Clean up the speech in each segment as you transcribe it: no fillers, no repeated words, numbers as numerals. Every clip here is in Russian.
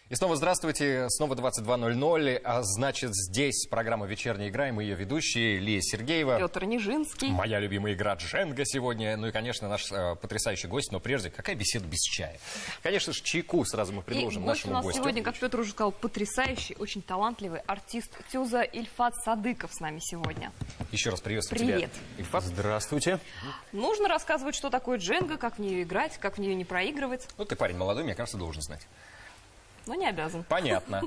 И снова здравствуйте, снова 22:00, а значит здесь программа «Вечерняя игра», и мы ее ведущие Лия Сергеева. Петр Нижинский. Моя любимая игра Дженга сегодня, ну и, конечно, наш потрясающий гость, но прежде, какая беседа без чая? Конечно же, чайку сразу мы предложим нашему гостю. У нас сегодня, как Петр уже сказал, потрясающий, очень талантливый артист Тюза Ильфат Садыков с нами сегодня. Еще раз приветствую Привет. тебя, Ильфат. Здравствуйте. Нужно рассказывать, что такое Дженга, как в нее играть, как в нее не проигрывать. Ну, ты парень молодой, мне кажется, должен знать. Но не обязан. Понятно.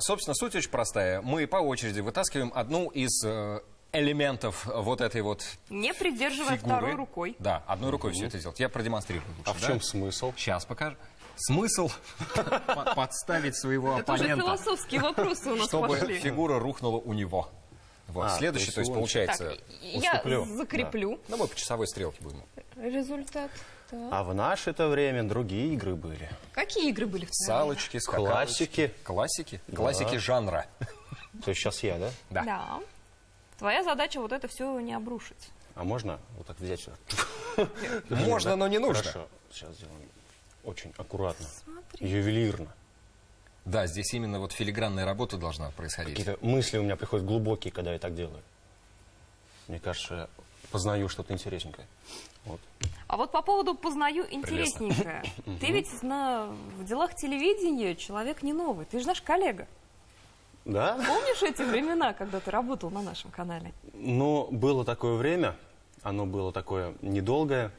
Собственно, суть очень простая. Мы по очереди вытаскиваем одну из элементов вот этой вот Не придерживая фигуры. второй рукой. Да, одной рукой все это делать. Я продемонстрирую лучше. А в чем смысл? Сейчас покажу. Смысл подставить своего Это уже оппонента, философские вопросы у нас чтобы пошли. фигура рухнула у него. Вот. Следующий, то есть получается... Так, я уступлю. закреплю. Ну, мы по часовой стрелке будем. Результат. Так. А в наше-то время другие игры были. Какие игры были в твоем Салочки, скакалочки. Классики. Классики? Да. Классики жанра. То есть сейчас я, да? Да. Да. Твоя задача вот это все не обрушить. А можно вот так взять сюда? Можно, но не нужно. Хорошо. Сейчас сделаем очень аккуратно. Смотри. Ювелирно. Да, здесь именно вот филигранная работа должна происходить. Какие-то мысли у меня приходят глубокие, когда я так делаю. Мне кажется, я познаю что-то интересненькое. Вот. А вот по поводу «познаю интересненькое». Ты ведь в делах телевидения человек не новый. Ты же наш коллега. Да? Помнишь эти времена, когда ты работал на нашем канале? Но было такое время, оно было такое недолгое.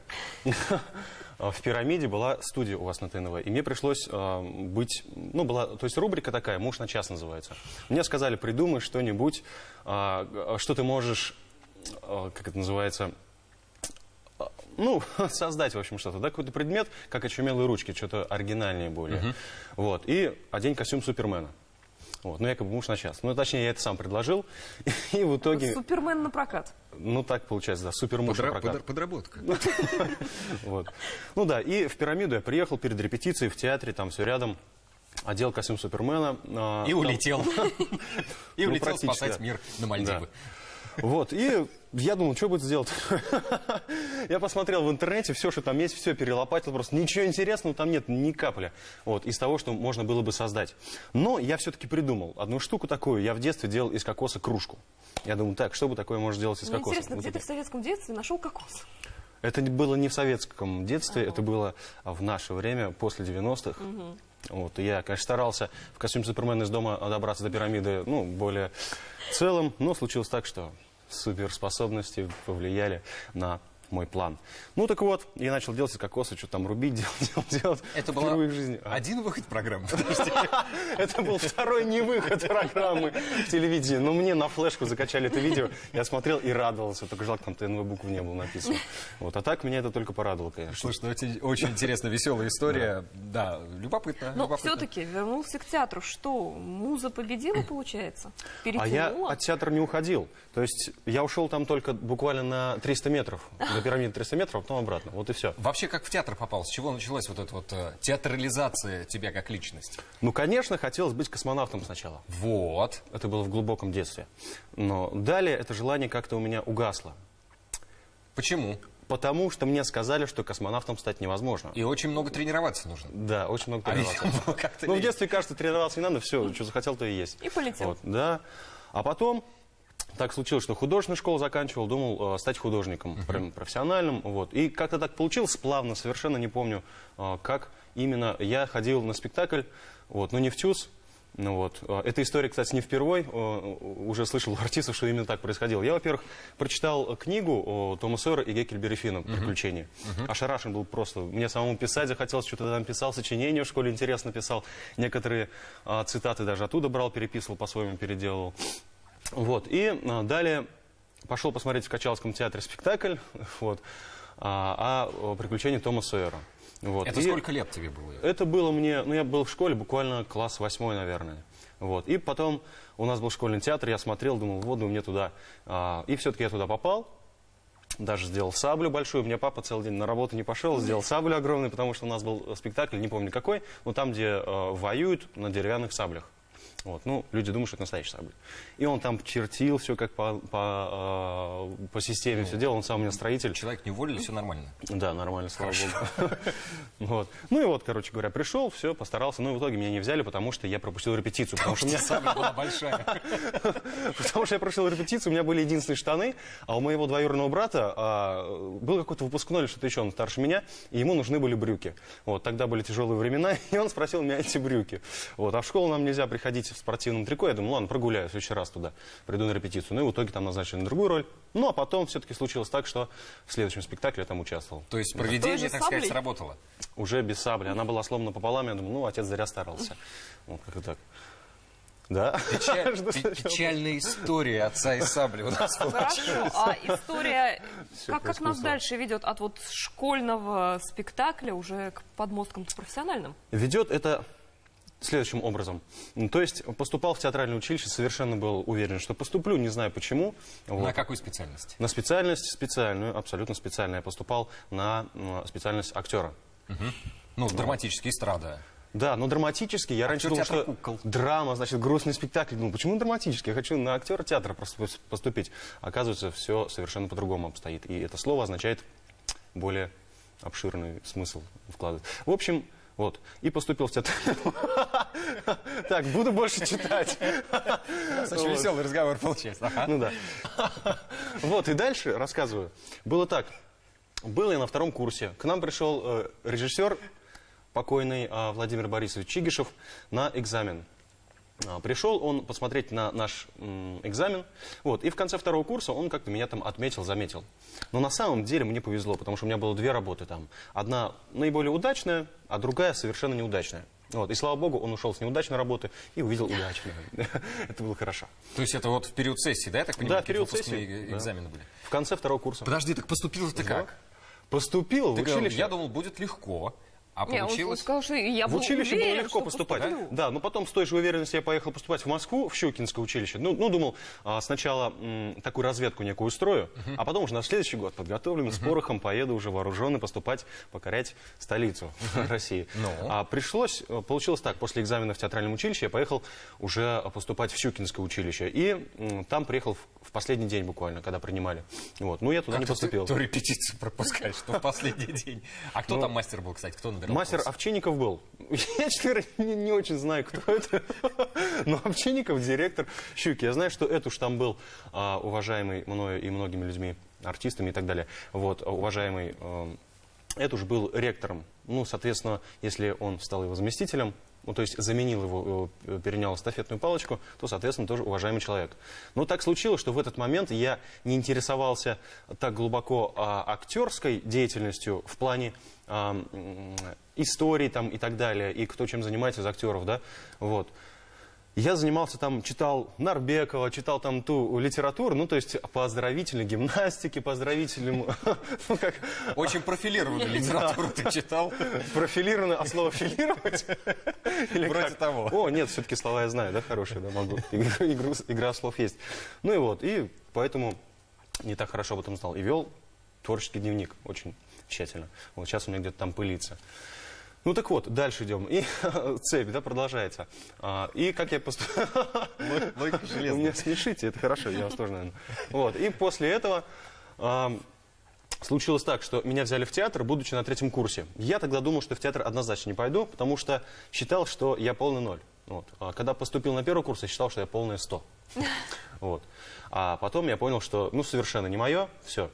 В «Пирамиде» была студия у вас на ТНВ, и мне пришлось быть... Ну, была, то есть рубрика такая «Муж на час» называется. Мне сказали, придумай что-нибудь, что ты можешь, как это называется... Ну, создать, в общем, что-то, да, какой-то предмет, как очумелые ручки, что-то оригинальнее более. Вот, и одень костюм Супермена. Вот, ну, якобы муж на час. Ну, точнее, я это сам предложил, и в итоге... Супермен на прокат. Ну, так получается, да, супермуж на прокат. Подработка. Вот. Ну да, и в «Пирамиду» я приехал перед репетицией в театре, там все рядом, одел костюм Супермена. И улетел. И Ну, улетел практически, спасать да. мир на Мальдивы. Вот, и я думал, что будет сделать. Я посмотрел в интернете, все, что там есть, все перелопатил, просто ничего интересного там нет, ни капли. Вот, из того, что можно было бы создать. Но я все-таки придумал одну штуку такую. Я в детстве делал из кокоса кружку. Я думаю, так, что бы такое можно делать из Мне кокоса? интересно, Вот где это. ты в советском детстве нашел кокос? Это было не в советском детстве, это было в наше время, после 90-х. Вот, и я, конечно, старался в костюме Супермена из дома добраться до «Пирамиды», ну, более целым, но случилось так, что суперспособности повлияли на мой план. Ну, так вот, я начал делать из кокоса, что там рубить, делать. Это впервые был в жизни. один выход программы. Это был второй невыход программы в телевидении. Но мне на флешку закачали это видео. Я смотрел и радовался. Только жалко, там ТНВ буквы не было написано. Вот. А так меня это только порадовало, конечно. Слушай, ну это очень интересная, веселая история. Да, любопытно. Но любопытно. все-таки вернулся к театру. Что, муза победила, получается? А я Перетянула? от театра не уходил. То есть я ушел там только буквально на 300 метров. До «Пирамиды» 300 метров, а потом обратно. Вот и все. Вообще, как в театр попал? С чего началась вот эта вот театрализация тебя как личность? Ну, конечно, хотелось быть космонавтом сначала. Вот. Это было в глубоком детстве. Но далее это желание как-то у меня угасло. Почему? Потому что мне сказали, что космонавтом стать невозможно. И очень много тренироваться нужно. Да, очень много А ведь тренироваться. как-то Ну, в лень. детстве, кажется, тренироваться не надо, все, что захотел, то и есть. И полетел. Вот, да. А потом так случилось, что художественную школу заканчивал, думал стать художником, прям профессиональным. Вот. И как-то так получилось, плавно, совершенно не помню, как именно я ходил на спектакль, вот, но не в ТЮЗ. Ну, вот. Эта история, кстати, не впервой. Уже слышал у артистов, что именно так происходило. Я, во-первых, прочитал книгу Тома Сойера и Геккельбери Финна «Приключения». Ошарашен был просто. Мне самому писать захотелось, что-то там писал, сочинение в школе интересно писал. Некоторые цитаты даже оттуда брал, переписывал, по-своему переделывал. Вот. И далее пошел посмотреть в Качалском театре спектакль вот, о приключениях Тома Сойера. Вот. Это И сколько лет тебе было? это было мне, ну я был в школе буквально класс 8, наверное. Вот. И потом у нас был школьный театр, я смотрел, думал, вот бы мне туда. И все-таки я туда попал. Даже сделал саблю большую. Мне папа целый день на работу не пошел, сделал саблю огромную, потому что у нас был спектакль, не помню какой, но там, где воюют на деревянных саблях. Вот. Ну, люди думают, что это настоящий сабль. И он там чертил все как по системе, все делал. Он сам у меня строитель. Человек не уволили, все нормально. Да, нормально, слава богу. Вот. Ну и вот, короче говоря, пришел, все, постарался. Ну и в итоге меня не взяли, потому что я пропустил репетицию. Потому что у меня Сабля была большая. Потому что я прошел репетицию, у меня были единственные штаны, а у моего двоюродного брата был какой-то выпускной или что-то еще, он старше меня, и ему нужны были брюки. Вот, тогда были тяжелые времена, и он спросил у меня эти брюки. Вот, а в школу нам нельзя приходить в спортивном трико, я думаю, ладно, прогуляю в следующий раз туда, приду на репетицию. Ну и в итоге там назначили на другую роль. Ну а потом все-таки случилось так, что в следующем спектакле я там участвовал. То есть Той проведение, же так сказать, саблей? сработало. Уже без сабли, она была сломана пополам, я думаю, ну отец зря старался. Вот как-то так. Да? Печальная история отца и сабли у нас получилась. Хорошо, а история, Всё как про нас искусство. дальше ведет от вот школьного спектакля уже к подмосткам профессиональным? Ведет это следующим образом. Ну, то есть поступал в театральное училище, совершенно был уверен, что поступлю, не знаю почему. Вот. На какую специальность? На специальность специальную, абсолютно специальную. Я поступал на специальность актера. Ну, драматический эстрада. Да, но драматический. Я раньше думал, театра что кукол. драма, значит, грустный спектакль. Ну, почему драматический? Я хочу на актера театра поступить. Оказывается, все совершенно по-другому обстоит. И это слово означает более обширный смысл вкладывать. В общем, вот. И поступил в театр. Так, буду больше читать. Очень веселый разговор получается. Ну да. Вот, и дальше рассказываю. Было так. Был я на 2-м курсе. К нам пришел режиссер, покойный Владимир Борисович Чигишев, на экзамен. Пришел он посмотреть на наш экзамен, вот, и в конце 2-го курса он как-то меня там отметил, заметил. Но на самом деле мне повезло, потому что у меня было 2 работы там. Одна наиболее удачная, а другая совершенно неудачная. Вот, и слава богу, он ушел с неудачной работы и увидел удачную. Это было хорошо. То есть это вот в период сессии, да, я так понимаю? Да, в период какие-то выпускные сессии, да. экзамены были. В конце 2-го курса. Подожди, так поступил ты как? Поступил в Ты, училище. я думал, будет легко. А Не, он получилось... сказал, что я В был училище было уверен, легко что поступать. поступлю. Да, но потом с той же уверенностью я поехал поступать в Москву, в Щукинское училище. Ну думал, сначала такую разведку некую устрою, а потом уже на следующий год подготовлен с порохом, поеду уже вооруженный поступать, покорять столицу России. Ну? А получилось так, после экзамена в театральном училище я поехал уже поступать в Щукинское училище. И там приехал в последний день буквально, когда принимали. Вот. Ну, я туда не поступил. Ты репетицию пропускаешь, что в последний день. А кто там мастер был, кстати? Кто набирал? Мастер курс? Овчинников был. Я, честно говоря, не очень знаю, кто это. Но Овчинников, директор Щуки. Я знаю, что это уж там был уважаемый мною и многими людьми, артистами и так далее. Вот, уважаемый, это уж был ректором. Ну, соответственно, если он стал его заместителем, ну, то есть заменил его, перенял эстафетную палочку, то, соответственно, тоже уважаемый человек. Но так случилось, что в этот момент я не интересовался так глубоко актерской деятельностью в плане истории там, и так далее, и кто чем занимается из актеров, да, вот. Я занимался там, читал Нарбекова, читал там ту литературу, ну, то есть по оздоровительной гимнастике, по оздоровительному, ну, как... Очень профилированную литературу ты читал. Профилированно, а слово филировать? Или Вроде как? того. О, нет, все-таки слова я знаю, да, хорошие, да, могу. Игра слов есть. Ну и вот, и поэтому не так хорошо об этом знал. И вел творческий дневник очень тщательно. Вот сейчас у меня где-то там пылится. Ну так вот, дальше идем. И цепь, да, продолжается. И как я поступил... Логика Вы железная. меня смешите, это хорошо, я вас тоже, наверное. Вот, и после этого случилось так, что меня взяли в театр, будучи на 3-м курсе. Я тогда думал, что в театр однозначно не пойду, потому что считал, что я полный ноль. Вот. А когда поступил на 1-й курс, я считал, что я полное 100. Вот. А потом я понял, что ну совершенно не мое, все.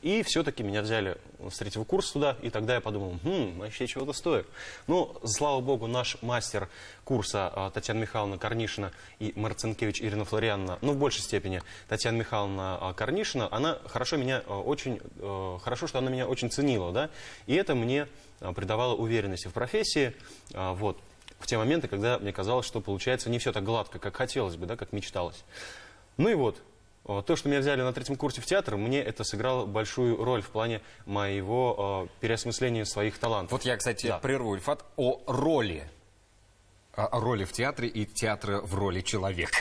И все-таки меня взяли с 3-го курса туда, и тогда я подумал, вообще чего-то стоит. Ну, слава богу, наш мастер курса Татьяна Михайловна Корнишина и Марцинкевич Ирина Флориановна, ну, в большей степени Татьяна Михайловна Корнишина, она хорошо что она меня очень ценила, да, и это мне придавало уверенности в профессии, вот, в те моменты, когда мне казалось, что получается не все так гладко, как хотелось бы, да, как мечталось. Ну и вот. То, что меня взяли на 3-м курсе в театр, мне это сыграло большую роль в плане моего переосмысления своих талантов. Вот я, кстати, Да. прерву, Ильфат, о роли роли в театре и театра в роли человека.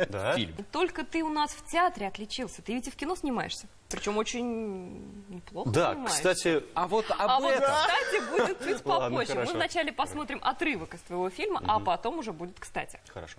Да? Фильм. Только ты у нас в театре отличился. Ты ведь и в кино снимаешься. Причем очень неплохо Да, снимаешься. кстати, А вот А об вот, этом. кстати, будет чуть Ладно, попозже. Мы хорошо. вначале посмотрим отрывок из твоего фильма, а потом уже будет кстати. хорошо.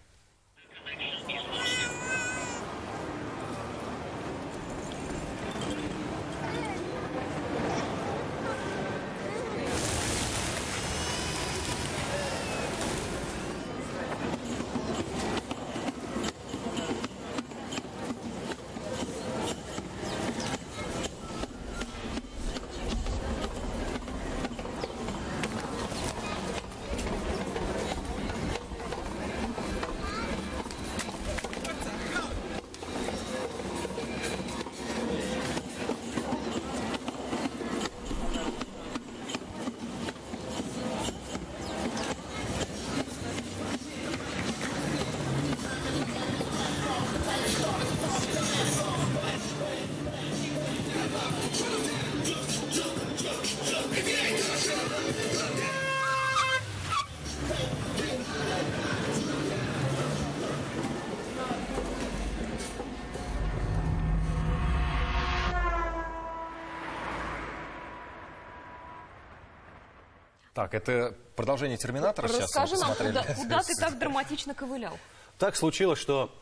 Так, это продолжение «Терминатора» сейчас мы Расскажи нам, посмотрели. куда ты так драматично ковылял? Так случилось, что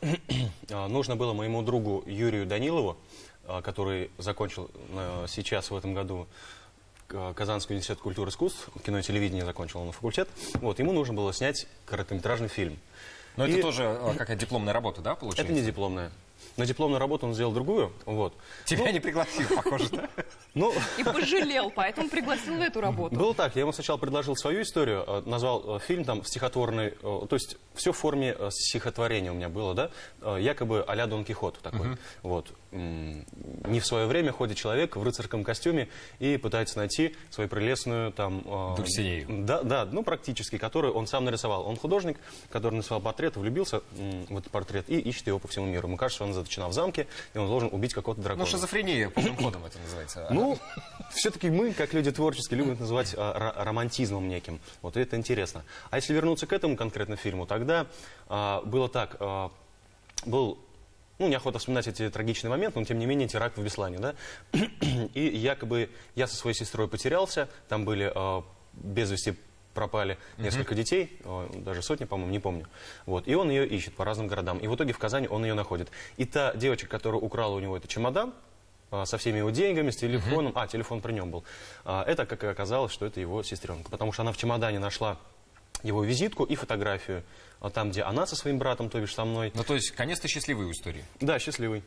нужно было моему другу Юрию Данилову, который закончил сейчас в этом году Казанский университет культуры и искусств, кино и телевидение закончил он факультет, вот, ему нужно было снять короткометражный фильм. Но И это тоже какая-то дипломная работа, да, получается? Это не дипломная. На дипломную работу он сделал другую, вот. Тебя не пригласил, похоже, да? Ну, И пожалел, поэтому пригласил в эту работу. было так, я ему сначала предложил свою историю, назвал фильм там стихотворный, то есть все в форме стихотворения у меня было, да, якобы а-ля Дон Кихот такой, вот. Не в свое время ходит человек в рыцарском костюме и пытается найти свою прелестную там... Дульсинею. Да, да, ну практически, которую он сам нарисовал. Он художник, который нарисовал портрет, влюбился в этот портрет и ищет его по всему миру. Ему кажется, что он заточена в замке, и он должен убить какого-то дракона. Ну, шизофрения полным ходом это называется. Ну, все-таки мы, как люди творческие, любим это называть романтизмом неким. Вот и это интересно. А если вернуться к этому конкретно фильму, тогда было так, был... Ну, неохота вспоминать эти трагичные моменты, но тем не менее теракт в Беслане, да. И якобы я со своей сестрой потерялся, там были без вести пропали несколько детей, даже сотни, по-моему, не помню. Вот. И он ее ищет по разным городам. И в итоге в Казани он ее находит. И та девочка, которая украла у него этот чемодан, со всеми его деньгами, с телефоном, телефон при нем был, это, как и оказалось, что это его сестренка. Потому что она в чемодане нашла его визитку и фотографию, там, где она со своим братом, то бишь со мной. Ну, то есть, конец-то счастливый у истории. Да, счастливый.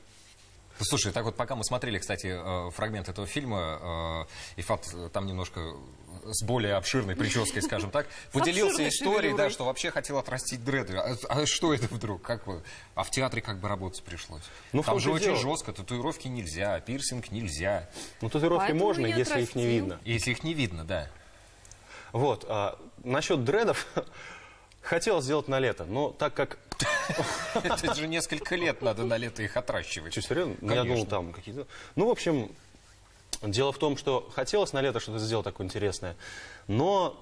Слушай, так вот, пока мы смотрели, кстати, фрагмент этого фильма, Ифат там немножко с более обширной прической, скажем так, поделился обширной историей, да, шевелюрой. что вообще хотел отрастить дреды. А что это вдруг? Как вы? А в театре как бы работать пришлось? Ну, в Там том-то же и очень дело. жестко, татуировки нельзя, пирсинг нельзя. Ну, татуировки Поэтому можно, и если их не отрастил. видно. Если их не видно, да. Вот, насчет дредов хотел сделать на лето, но так как... Это же несколько лет надо на лето их отращивать. Что, серьезно? Ну, я Конечно. думал, там какие-то... Ну, в общем, дело в том, что хотелось на лето что-то сделать такое интересное, но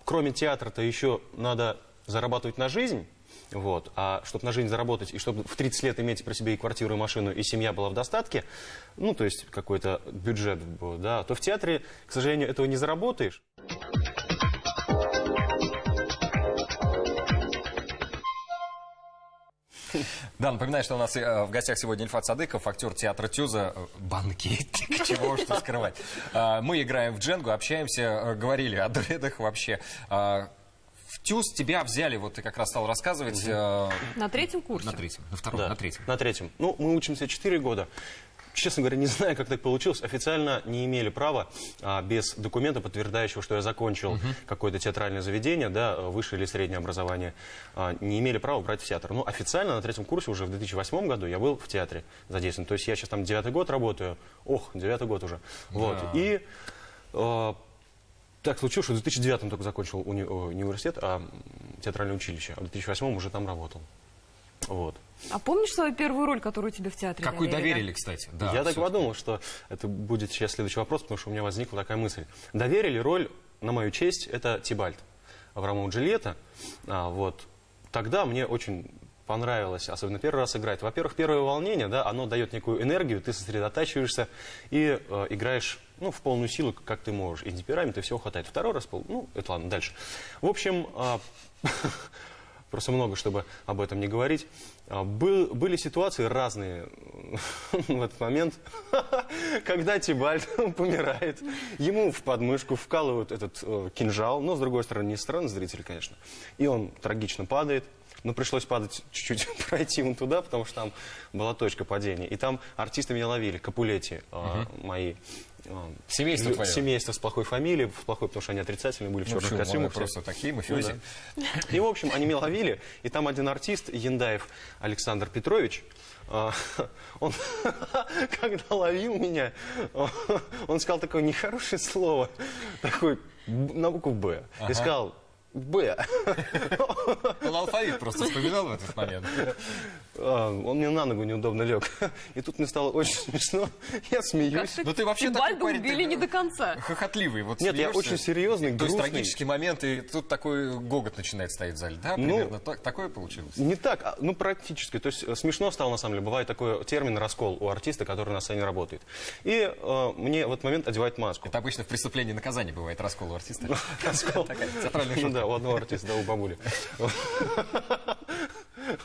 кроме театра-то еще надо зарабатывать на жизнь, вот, а чтобы на жизнь заработать, и чтобы в 30 лет иметь при себе и квартиру, и машину, и семья была в достатке, ну, то есть какой-то бюджет был, да, то в театре, к сожалению, этого не заработаешь. Да, напоминаю, что у нас в гостях сегодня Ильфат Садыков, актер театра Тюза. Банкетник, чего уж тут скрывать. Мы играем в дженгу, общаемся, говорили о дредах вообще. В ТЮЗ тебя взяли, вот ты как раз стал рассказывать. На третьем курсе. На третьем, на втором, Да, на третьем. на третьем. Ну, мы учимся 4 года. Честно говоря, не знаю, как так получилось. Официально не имели права без документа, подтверждающего, что я закончил какое-то театральное заведение, да, высшее или среднее образование, не имели права брать в театр. Ну, официально на третьем курсе уже в 2008 году я был в театре задействован. То есть я сейчас там 9-й год работаю. Ох, 9-й год уже. Вот. И так случилось, что в 2009 только закончил университет, театральное училище, а в 2008 уже там работал. Вот. А помнишь свою первую роль, которую тебе в театре Какую доверили, кстати. Да, Я так собственно. подумал, что это будет сейчас следующий вопрос, потому что у меня возникла такая мысль. Доверили роль, на мою честь, это Тибальт. в «Ромео и Джульетта», вот, тогда мне очень понравилось, особенно первый раз играть. Во-первых, первое волнение, да, оно дает некую энергию, ты сосредотачиваешься и играешь, ну, в полную силу, как ты можешь. И темперамент, и всего хватает. Второй раз, ну, это ладно, дальше. В общем, просто много, чтобы об этом не говорить. Были ситуации разные в этот момент, когда Тибальт помирает, ему в подмышку вкалывают этот кинжал, но, с другой стороны, не стороны зрителей, конечно, и он трагично падает. Но пришлось падать чуть-чуть, пройти вон туда, потому что там была точка падения. И там артисты меня ловили, Капулетти, мои. Семейство твое. Семейство с плохой фамилией, плохой, потому что они отрицательные были в черных костюмах. Просто такие мафиози. Ну, да. И, в общем, они меня ловили, и там один артист, Яндаев Александр Петрович, он, когда ловил меня, он сказал такое нехорошее слово, такое на букву «Б», и сказал: «Б». Он алфавит просто вспоминал в этот момент. Он мне на ногу неудобно лег. И тут мне стало очень смешно. Я смеюсь. Но ты вообще такой Тибальда парень, убили не до конца. хохотливый. Вот Нет, я смеешься. очень серьезный, То есть грустный. трагический момент, и тут такой гогот начинает стоять в зале. Да, примерно такое получилось? Не так, ну практически. То есть смешно стало на самом деле. Бывает такой термин «раскол» у артиста, который на сцене работает. И мне в этот момент одевают маску. Это обычно в «Преступлении и наказании» бывает раскол у артиста. Раскол. Такая театральная Ну шутка. да, у одного артиста, да, у бабули.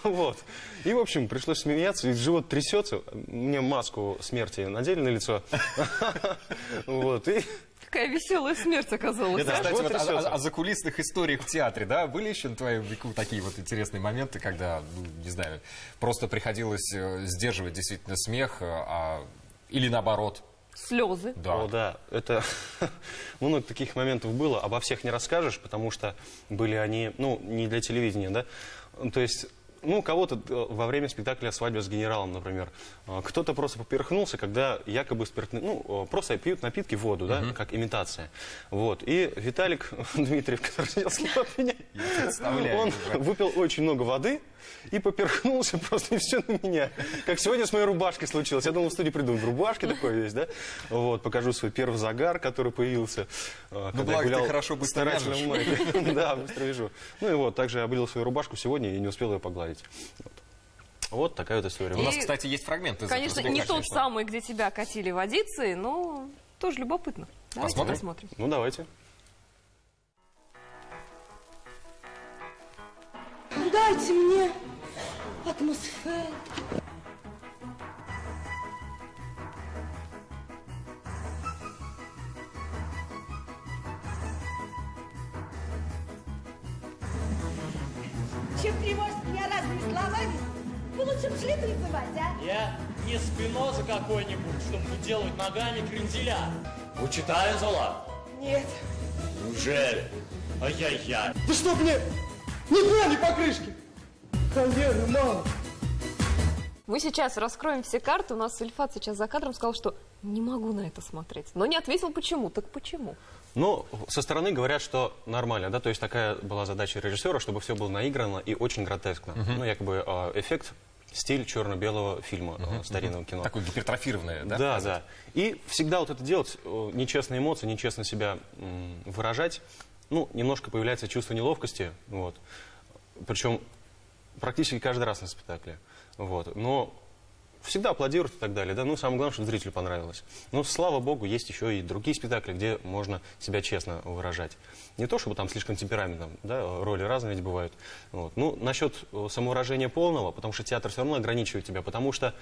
Вот. И, в общем, пришлось смеяться, и живот трясется. Мне маску смерти надели на лицо. Вот, и... Какая веселая смерть оказалась. Это, а? кстати, вот вот трясется. о закулисных историях в театре, да? Были еще на твоем веку такие вот интересные моменты, когда, ну, не знаю, просто приходилось сдерживать действительно смех, или наоборот? Слезы. Да. О, да, это много таких моментов было. Обо всех не расскажешь, потому что были они, ну, не для телевидения, да. То есть, ну, кого-то во время спектакля «Свадьба с генералом», например, кто-то просто поперхнулся, когда якобы спиртные, ну, просто пьют напитки, воду, да, как имитация. Вот. И Виталик Дмитриев, который сидел слева от меня, он выпил очень много воды и поперхнулся просто, и все на меня. Как сегодня с моей рубашкой случилось. Я думал, в студии приду в рубашке такой весь, да. Вот, покажу свой первый загар, который появился. Когда благо, я гулял ты хорошо быстро старательно вяжешь. в майке. Да, быстро вяжу. Ну и вот, также я облил свою рубашку сегодня и не успел ее погладить. Вот такая вот история. У нас, кстати, есть фрагмент из Конечно, этого не спектакля. тот самый, где тебя катили водицей, но тоже любопытно. Давайте Посмотрим? посмотрим. Ну, давайте. Дайте мне атмосферу. Чем тревожить меня разными словами, вы лучше шли призывать, а? Я не Спиноза какой-нибудь, чтобы выделывать ногами кренделя. Учитаю, Зола? Нет. Неужели? Ай-яй-яй. Ты что мне? Ни покрышки! Холера, мама! Мы сейчас раскроем все карты. У нас Ильфат сейчас за кадром сказал, что не могу на это смотреть. Но не ответил почему. Так почему? Ну, со стороны говорят, что нормально, да, то есть такая была задача режиссера, чтобы все было наиграно и очень гротескно. Ну, якобы эффект, стиль черно-белого фильма, старинного кино. Такое гипертрофированное, да? Да, да. И всегда вот это делать, нечестные эмоции, нечестно себя выражать, ну, немножко появляется чувство неловкости, вот. Причем практически каждый раз на спектакле, вот. Но всегда аплодируют и так далее, да, ну, самое главное, чтобы зрителю понравилось. Но, слава богу, есть еще и другие спектакли, где можно себя честно выражать. Не то, чтобы там слишком темпераментом, да, роли разные ведь бывают. Вот. Ну, насчет самовыражения полного, потому что театр все равно ограничивает тебя, потому что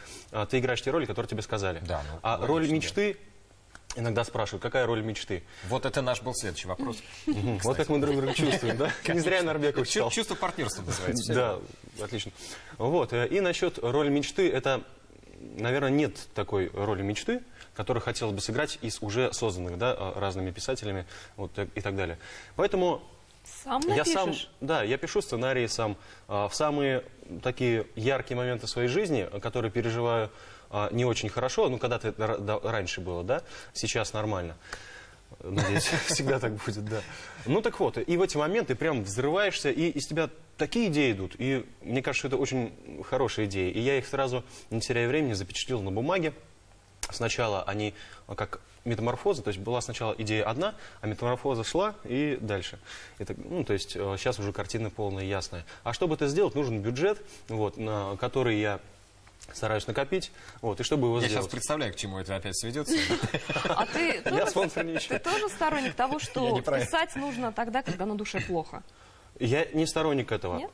ты играешь те роли, которые тебе сказали. Да, ну, а логично, роль да. мечты, иногда спрашивают, какая роль мечты? Вот это наш был следующий вопрос. Вот как мы друг друга чувствуем, да? Не зря Нарбеков читал. Чувство партнерства называется. Да, отлично. Вот, и насчет роли мечты, это, наверное, нет такой роли мечты, которую хотелось бы сыграть из уже созданных, да, разными писателями, вот, и так далее. Поэтому Сам я напишешь? сам, да, я пишу сценарии сам. В самые такие яркие моменты своей жизни, которые переживаю не очень хорошо, ну, когда-то это раньше было, да, сейчас нормально. Надеюсь, всегда так будет, да. Ну, так вот, и в эти моменты прям взрываешься, и из тебя такие идеи идут. И мне кажется, что это очень хорошие идеи. И я их сразу, не теряя времени, запечатлел на бумаге. сначала они как метаморфоза, то есть была сначала идея одна, а метаморфоза шла и дальше. Это, ну, то есть сейчас уже картина полная, ясная. А чтобы это сделать, нужен бюджет, вот, на который я стараюсь накопить, вот, и чтобы его Я сделать. сейчас представляю, к чему это опять сведется. А ты Я спонсор не ты ищу. тоже сторонник того, Я что не про это. писать нужно тогда, когда на душе плохо? Я не сторонник этого. Нет?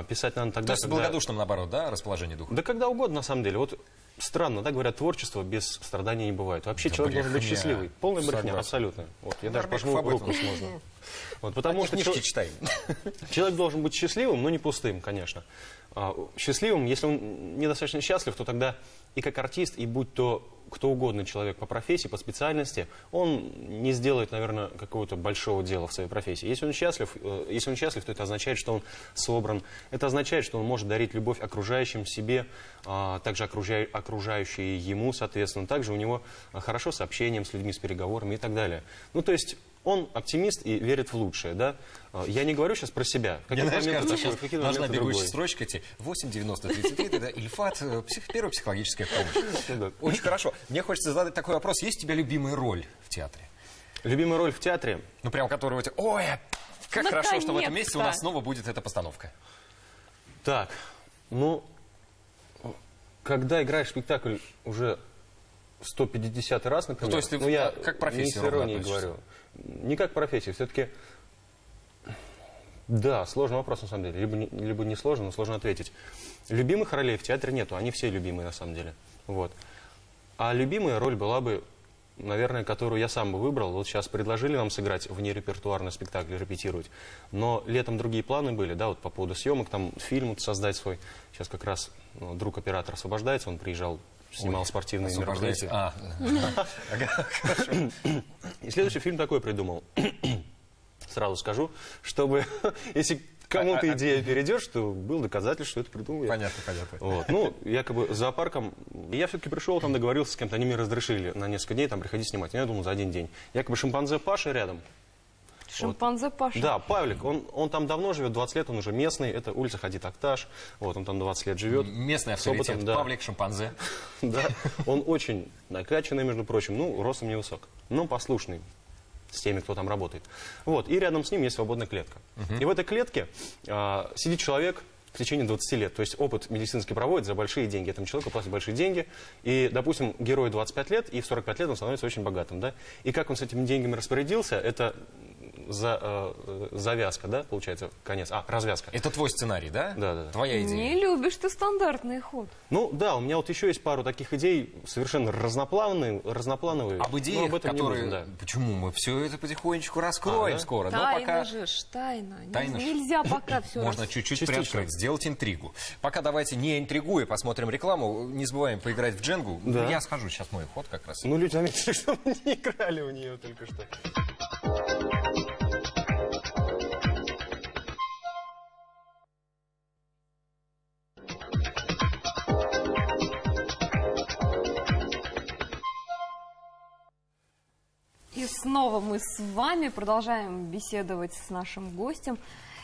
Писать надо То тогда, есть в когда... благодушном, наоборот, да, расположение духа? Да когда угодно, на самом деле. Вот странно, да, говорят, творчество без страдания не бывает. Вообще человек должен быть брехня. счастливый. Полная брехня, Согласен. абсолютно. Вот, я даже Барбеков пожму об этом. руку можно. Вот, потому что Книжки читаем. человек должен быть счастливым, но не пустым, конечно. Счастливым, если он недостаточно счастлив, то тогда и как артист, и будь то кто угодно человек по профессии, по специальности, он не сделает, наверное, какого-то большого дела в своей профессии. Если он счастлив, то это означает, что он собран. Это означает, что он может дарить любовь окружающим себе, также окружающие ему, соответственно. Также у него хорошо с общением, с людьми, с переговорами и так далее. Ну, то есть он оптимист и верит в лучшее, да? Я не говорю сейчас про себя. Мне, знаешь, кажется, такие, сейчас в какие-то должна моменты бегущая другой. строчка идти. 8, 90, 33, тогда Ильфат, первая психологическая помощь. Да. Очень хорошо. Мне хочется задать такой вопрос. Есть у тебя любимая роль в театре? Любимая роль в театре? Ну, прям которую у тебя... Ой, как хорошо, что в этом месяце у нас Наконец-то. снова будет эта постановка. Так, ну, когда играешь спектакль уже 150 раз, например, Ну, то есть ты я как профессия не с ровно иронией относишься? говорю. Не как профессия, все-таки, да, сложный вопрос на самом деле. Либо не сложно, но сложно ответить. Любимых ролей в театре нету, они все любимые на самом деле. Вот. А любимая роль была бы, наверное, которую я сам бы выбрал. Вот сейчас предложили нам сыграть внерепертуарный спектакль, репетировать. Но летом другие планы были, да, вот по поводу съемок, там фильм создать свой. Сейчас как раз друг-оператор освобождается, он приезжал, снимал спортивные Освобождайте. мероприятия. Ага, хорошо. И следующий фильм такой придумал. Сразу скажу, чтобы, если кому-то идея перейдет, что было доказательство, что это придумал я. Понятно, понятно. Вот. Ну, якобы с зоопарком. Я все-таки пришел, там договорился с кем-то, они мне разрешили на несколько дней там приходить снимать. Я думал, за один день. Якобы шимпанзе Паша рядом. Шимпанзе Паша. Да, Павлик, он там давно живет, 20 лет, он уже местный, это улица Хади Такташ, вот, он там 20 лет живет. Местный С опытом, авторитет. да. Павлик, шимпанзе. Да, он очень накачанный, между прочим, ну, ростом невысок, но послушный с теми, кто там работает. Вот, и рядом с ним есть свободная клетка. И в этой клетке сидит человек в течение 20 лет, то есть опыт медицинский проводит за большие деньги. Этому человеку платят большие деньги, и, допустим, герою 25 лет, и в 45 лет он становится очень богатым, да. И как он с этими деньгами распорядился, это завязка, да, получается, конец. Развязка. Это твой сценарий, да? Да. Твоя идея. Не любишь ты стандартный ход. Ну да, у меня вот еще есть пару таких идей, совершенно разноплановые. Об но идеях, об этом не которые... будем, да. Почему? Мы все это потихонечку раскроем да? скоро. Но Тайна пока... же, тайна. Тайна ж. Нельзя пока все. Можно чуть-чуть Частично. приоткрыть, сделать интригу. Пока давайте не интригуя, посмотрим рекламу. Не забываем поиграть в дженгу. Да. Я схожу, сейчас мой ход как раз. Ну, люди заметили, что мы не играли в нее только что. И снова мы с вами продолжаем беседовать с нашим гостем.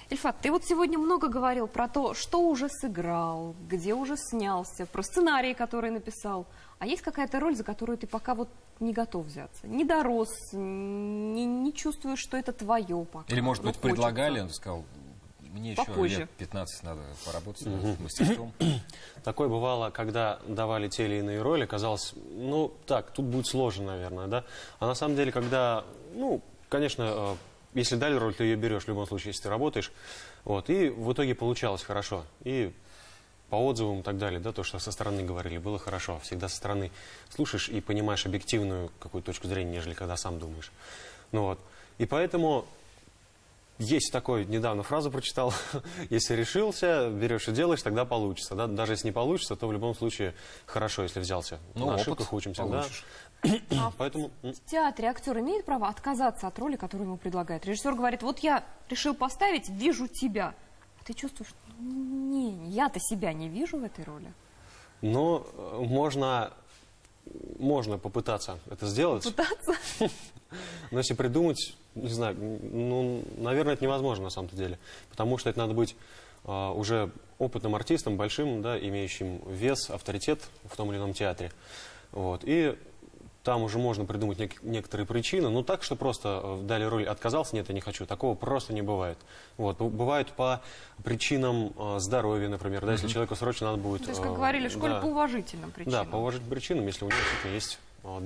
Ильфат, ты вот сегодня много говорил про то, что уже сыграл, где уже снялся, про сценарий, который написал. А есть какая-то роль, за которую ты пока вот не готов взяться? Не дорос, не чувствуешь, что это твое пока. Или, может но быть, хочется. предлагали, он сказал, мне еще Попозже. лет 15 надо поработать над мастерством. Такое бывало, когда давали те или иные роли, казалось, ну, так, тут будет сложно, наверное, да. А на самом деле, когда, ну, конечно, если дали роль, ты ее берешь в любом случае, если ты работаешь. Вот, и в итоге получалось хорошо. И по отзывам и так далее, да, то, что со стороны говорили, было хорошо. Всегда со стороны слушаешь и понимаешь объективную какую-то точку зрения, нежели когда сам думаешь. Ну вот. И поэтому есть такой, недавно фразу прочитал, если решился, берешь и делаешь, тогда получится. Да? Даже если не получится, то в любом случае хорошо, если взялся. Ну, на опыт ошибках учимся. Да? получишь. Поэтому В театре актер имеет право отказаться от роли, которую ему предлагают. Режиссер говорит, вот я решил поставить, вижу тебя. А ты чувствуешь, не, я-то себя не вижу в этой роли. но можно попытаться это сделать. Пытаться? Но если придумать, не знаю, ну, наверное, это невозможно на самом-то деле. Потому что это надо быть уже опытным артистом, большим, да, имеющим вес, авторитет в том или ином театре. Вот. И там уже можно придумать некоторые причины, но так, что просто дали роль, отказался, нет, я не хочу, такого просто не бывает. Вот. Бывает по причинам здоровья, например, да, если человеку срочно надо будет... То есть, как говорили в школе, да, по уважительным причинам. да, по уважительным причинам, если у него действительно есть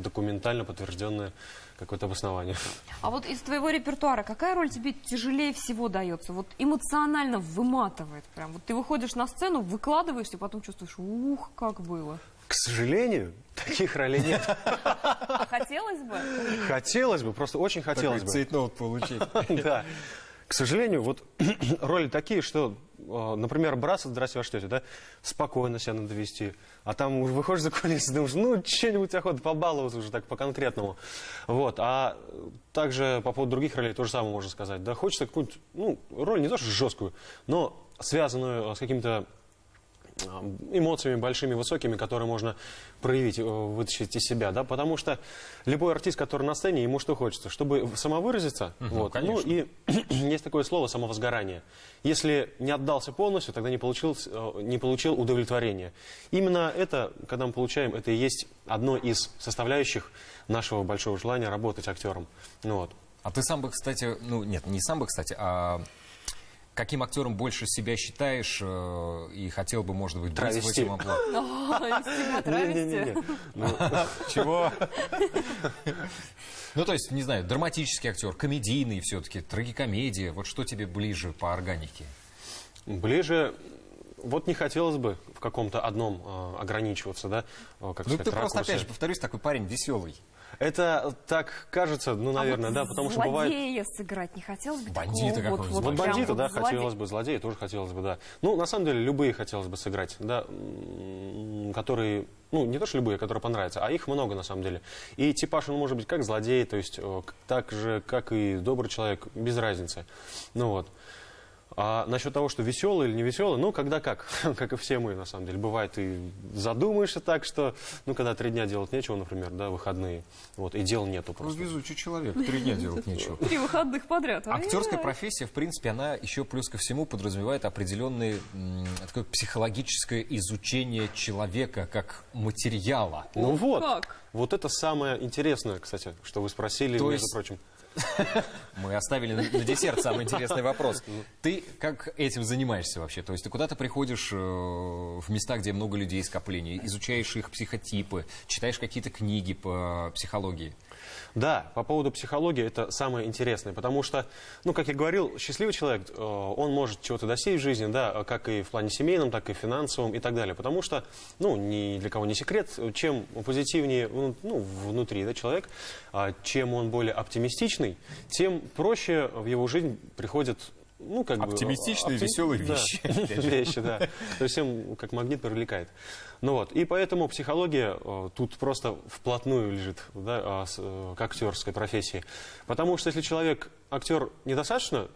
документально подтвержденное какое-то обоснование. А вот из твоего репертуара какая роль тебе тяжелее всего дается? Вот эмоционально выматывает прям. Вот ты выходишь на сцену, выкладываешься, потом чувствуешь, ух, как было. К сожалению, таких ролей нет. А хотелось бы? Хотелось бы, просто очень хотелось бы. Цейтноут получить. Да. К сожалению, вот роли такие, что, например, браться, здрасте, ваш тетя, да, спокойно себя надо вести. А там уже выходишь за кулисы, думаешь, ну, что-нибудь охота побаловаться уже так по-конкретному. Вот. А также по поводу других ролей то же самое можно сказать. Да, хочется какую-нибудь, ну, роль не то что жесткую, но связанную с какими-то эмоциями большими, высокими, которые можно проявить, вытащить из себя, да, потому что любой артист, который на сцене, ему что хочется, чтобы самовыразиться, вот, ну и есть такое слово самовозгорание. Если не отдался полностью, тогда не получил удовлетворения. Именно это, когда мы получаем, это и есть одно из составляющих нашего большого желания работать актером. Ну, вот. А ты сам бы, кстати, ну нет, не сам бы, кстати, а каким актером больше себя считаешь и хотел бы, может быть, быть в этим амплуа? Не-не-не. Чего? Ну, то есть, не знаю, драматический актер, комедийный все-таки, трагикомедия. Вот что тебе ближе по органике? Ближе, вот не хотелось бы в каком-то одном ограничиваться, да, как Ну, сказать, ты просто, ракурсе. опять же, повторюсь, такой парень веселый. Это так кажется, ну, наверное, да, потому что бывает... Злодея сыграть не хотелось бы? Бандита такого? какого-нибудь. Вот прям бандита, вот да, злодея. хотелось бы, злодея тоже хотелось бы, да. Ну, на самом деле, любые хотелось бы сыграть, да, которые, ну, не то что любые, которые понравятся, а их много, на самом деле. И типаж, он может быть как злодей, то есть так же, как и добрый человек, без разницы. Ну, вот. А насчет того, что веселый или не веселый, ну, когда как, как и все мы, на самом деле. Бывает, и задумаешься так, что, ну, когда 3 дня делать нечего, например, да, выходные, вот, и дел нету просто. Везучий человек, 3 дня делать нечего. 3 выходных подряд. Актерская профессия, в принципе, она еще плюс ко всему подразумевает определенное такое психологическое изучение человека как материала. Ну вот, как? вот это самое интересное, кстати, что вы спросили, То между есть- прочим. Мы оставили на десерт самый интересный вопрос. Ты как этим занимаешься вообще? То есть ты куда-то приходишь в места, где много людей, скоплений, изучаешь их психотипы, читаешь какие-то книги по психологии? Да, по поводу психологии это самое интересное, потому что, ну, как я говорил, счастливый человек, он может чего-то достичь в жизни, да, как и в плане семейном, так и финансовом и так далее, потому что, ну, ни для кого не секрет, чем позитивнее, ну, внутри, да, человек, чем он более оптимистичный, тем проще в его жизнь приходят, ну, как бы... Оптимистичные, веселые да, вещи. вещи, да. То есть всем как магнит привлекает. Ну вот, и поэтому психология тут просто вплотную лежит, да, к актерской профессии. Потому что если человек, актер, недостаточно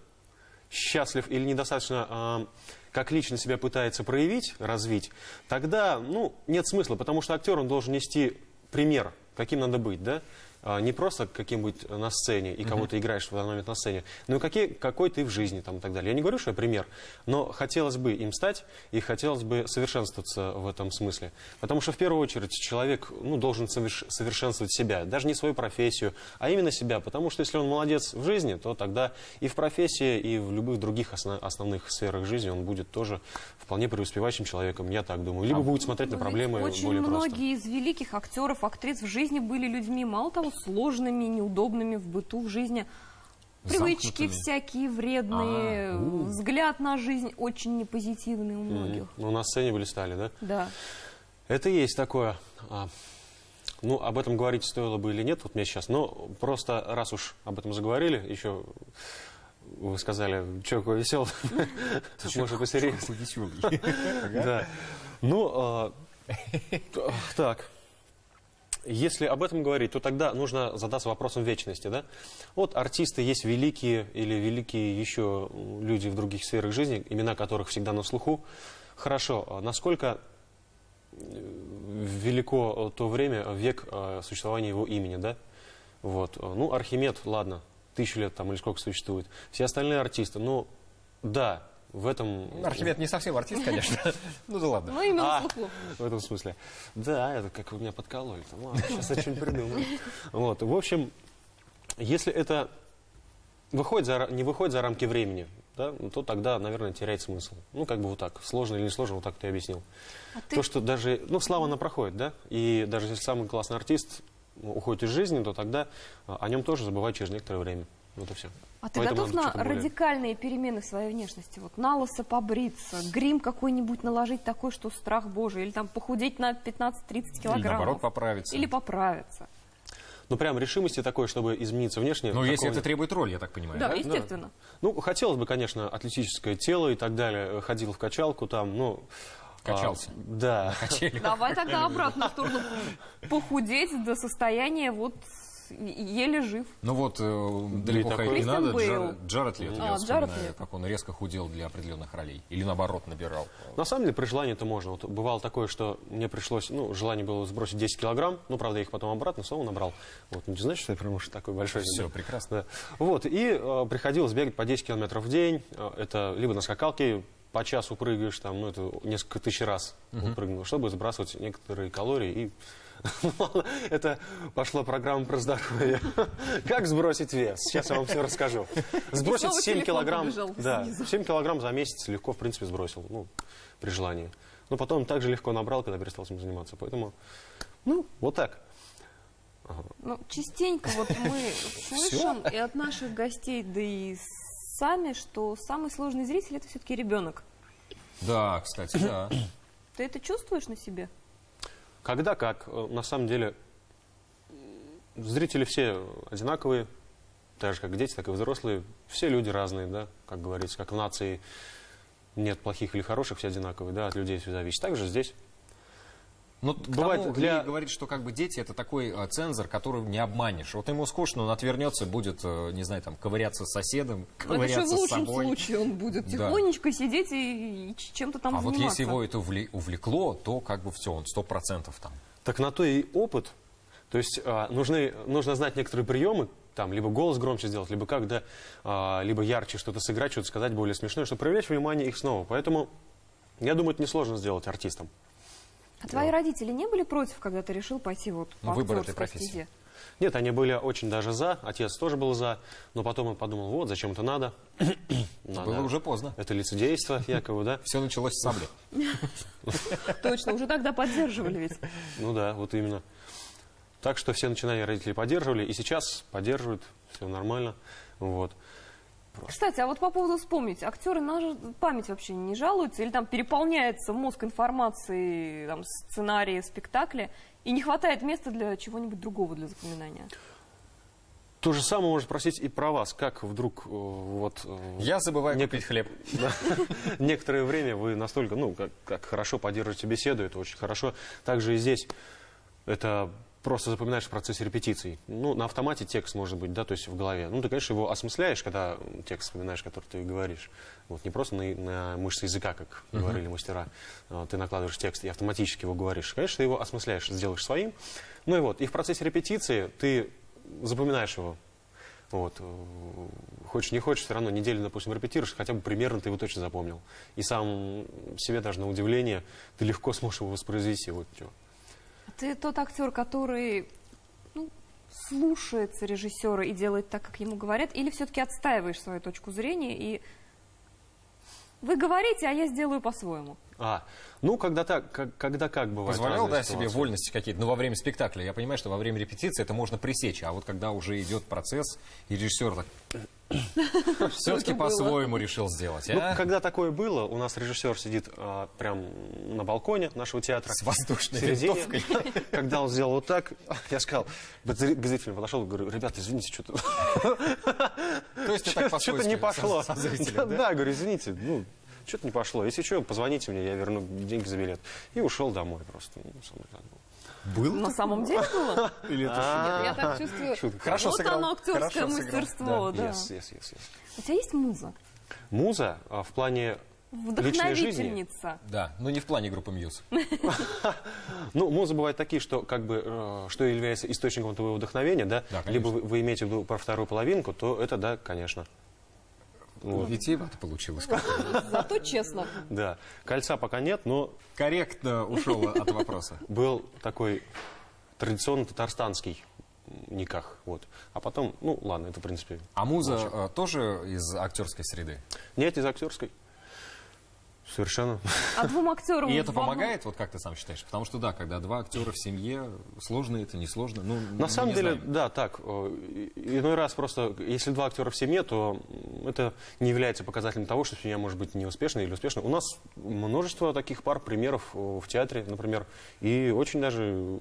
счастлив или недостаточно как лично себя пытается проявить, развить, тогда, ну, нет смысла, потому что актер, он должен нести пример, каким надо быть, да? Не просто каким быть на сцене и кого ты играешь в данный момент на сцене, но и какой ты в жизни там, и так далее. Я не говорю, что я пример, но хотелось бы им стать и хотелось бы совершенствоваться в этом смысле. Потому что в первую очередь человек, ну, должен совершенствовать себя, даже не свою профессию, а именно себя. Потому что если он молодец в жизни, то тогда и в профессии, и в любых других основных сферах жизни он будет тоже вполне преуспевающим человеком, я так думаю. Либо будет смотреть на проблемы Очень более просто. многие из великих актеров, актрис в жизни были людьми, мало того, сложными, неудобными в быту, в жизни. Привычки Замкнутыми. всякие вредные, взгляд на жизнь очень непозитивный у многих. Ну, на сцене блистали, да? Да. Это есть такое. Ну, об этом говорить стоило бы или нет, вот мне сейчас. Но просто, раз уж об этом заговорили, еще вы сказали, что какой веселый, может посерьезнее. Веселый. Да. Ну, так. Если об этом говорить, то тогда нужно задаться вопросом вечности, да? Вот артисты есть великие или великие еще люди в других сферах жизни, имена которых всегда на слуху. Хорошо, насколько велико то время, век существования его имени, да? Вот. Ну, Архимед, ладно, 1000 лет там или сколько существует. Все остальные артисты, ну, да, в этом... Архимед не совсем артист, конечно. Ну да ладно. Ну, именно на слуху. В этом смысле. Да, это как вы меня подкололи. Сейчас я что-нибудь придумаю. Вот, в общем, если это не выходит за рамки времени, да, то тогда, наверное, теряет смысл. Ну, как бы вот так. Сложно или не сложно, вот так ты объяснил. То, что даже... Ну, слава, она проходит, да? И даже если самый классный артист уходит из жизни, то тогда о нем тоже забывают через некоторое время. Вот и все. А ты готов на радикальные перемены в своей внешности? Вот на лысо побриться, грим какой-нибудь наложить такой, что страх божий, или там похудеть на 15-30 килограммов? Или наоборот поправиться. Или поправиться. Ну, прям решимости такой, чтобы измениться внешне. Ну, если это требует роли, я так понимаю, Да, да? естественно. Ну, хотелось бы, конечно, атлетическое тело и так далее. Ходил в качалку там, ну... Качался. Да. Давай тогда обратно в сторону похудеть до состояния вот еле жив. Ну вот, далеко ходить не Кристиан надо. Бейл. Джаред Лето, я Джаред вспоминаю, Лето. как он резко худел для определенных ролей. Или наоборот набирал. На самом деле, при желании это можно. Вот бывало такое, что мне пришлось, ну, желание было сбросить 10 килограмм, ну, правда, я их потом обратно снова набрал. Вот, не знаешь, что я прям уж такой большой. Все, да? прекрасно. Да. Вот, и приходилось бегать по 10 километров в день. Это либо на скакалке по часу прыгаешь, там, ну, это несколько тысяч раз прыгнул, чтобы сбрасывать некоторые калории. И это пошла программа про здоровье. Как сбросить вес? Сейчас я вам все расскажу. Сбросить снова 7 телефон килограмм. побежал Да, снизу. 7 килограмм за месяц легко, в принципе, сбросил. Ну, при желании. Но потом так же легко набрал, когда перестал этим заниматься. Поэтому, ну, вот так. Ну, частенько вот мы слышим и от наших гостей, да и сами, что самый сложный зритель — это все-таки ребенок. Да, кстати, да. Ты это чувствуешь на себе? Когда как. На самом деле, зрители все одинаковые, так же, как дети, так и взрослые. Все люди разные, да, как говорится, как в нации нет плохих или хороших, все одинаковые, да, от людей все зависит. Так же здесь. Ну, Бывает бывает, для- говорит, что как бы дети это такой цензор, который не обманешь. Вот ему скучно, он отвернется, будет, не знаю, там, ковыряться с соседом, Это еще ковыряться в с лучшем собой. случае он будет Да. тихонечко сидеть и чем-то там А вот заниматься. если его это увлекло, то как бы все, он 100% там. Так на то и опыт. То есть нужно знать некоторые приемы, там, либо голос громче сделать, либо как, да, либо ярче что-то сыграть, что-то сказать более смешное, чтобы привлечь внимание их снова. Поэтому, я думаю, это несложно сделать артистам. А твои родители не были против, когда ты решил пойти вот по выбор этой актерской профессии. стезе? Нет, они были очень даже за, отец тоже был за, но потом он подумал, вот, зачем это надо. Было уже поздно. Это лицедейство, якобы, да? Все началось с сабли. Точно, уже тогда поддерживали ведь. Ну да, вот именно. Так что все начинания родители поддерживали, и сейчас поддерживают, все нормально. Вот. Кстати, а вот по поводу вспомнить, актеры на память вообще не жалуются? Или там переполняется мозг информацией, там, сценария, спектакля, и не хватает места для чего-нибудь другого для запоминания? То же самое можно спросить и про вас. Как вдруг Я забываю купить хлеб. да, некоторое время вы настолько, ну, как хорошо поддерживаете беседу, это очень хорошо. Также и здесь это просто запоминаешь в процессе репетиций. Ну, на автомате текст может быть, да, то есть в голове. Ну, ты, конечно, его осмысляешь, когда текст вспоминаешь, который ты говоришь. Вот не просто на мышцы языка, как говорили мастера. Ты накладываешь текст и автоматически его говоришь. Конечно, ты его осмысляешь, сделаешь своим. Ну и вот, и в процессе репетиции ты запоминаешь его. Вот. Хочешь, не хочешь, все равно неделю, допустим, репетируешь, хотя бы примерно ты его точно запомнил. И сам себе даже на удивление ты легко сможешь его воспроизвести. Вот чё. Ты тот актер, который слушается режиссера и делает так, как ему говорят, или все-таки отстаиваешь свою точку зрения и вы говорите, а я сделаю по-своему? Ну, когда как бывает. Позволял, разные да, себе ситуации. вольности какие-то, но во время спектакля. Я понимаю, что во время репетиции это можно пресечь, а вот когда уже идет процесс, и режиссер так все-таки по-своему решил сделать, Ну, а? когда такое было, у нас режиссер сидит прям на балконе нашего театра. С воздушной в середине. винтовкой. Когда он сделал вот так, я сказал, к зрителям подошел, говорю, ребята, извините, что-то... То есть ты так Что-то по-свойски не пошло. со зрителем, да? Да, говорю, извините, ну, что-то не пошло. Если что, позвоните мне, я верну деньги за билет. И ушел домой просто. Ну, со мной так было. На самом деле было? Или это Нет, я так чувствую. Шутка. Хорошо вот сыграл. оно, актерское Хорошо сыграл. мастерство, да. Yes. У тебя есть муза? Муза в плане личной жизни. Вдохновительница. Да, но не в плане группы Мьюз. Ну, музы бывают такие, что как бы что является источником твоего вдохновения, да? Да, конечно. Либо вы имеете в виду про вторую половинку, то это да, конечно. Витиевато получилось. Зато честно. Да. Кольца пока нет, но Корректно ушел от вопроса. был такой традиционно татарстанский никах. Вот. А потом, ну ладно, это в принципе... А муза тоже из актерской среды? Нет, из актерской. Совершенно. А двум актерам... И это в одном- помогает, вот как ты сам считаешь? Потому что да, когда два актера в семье, сложно это, не сложно. Ну, На самом не деле, знаем. да, так. Иной раз просто, если два актера в семье, то это не является показателем того, что семья может быть неуспешной или успешной. У нас множество таких пар, примеров в театре, например, и очень даже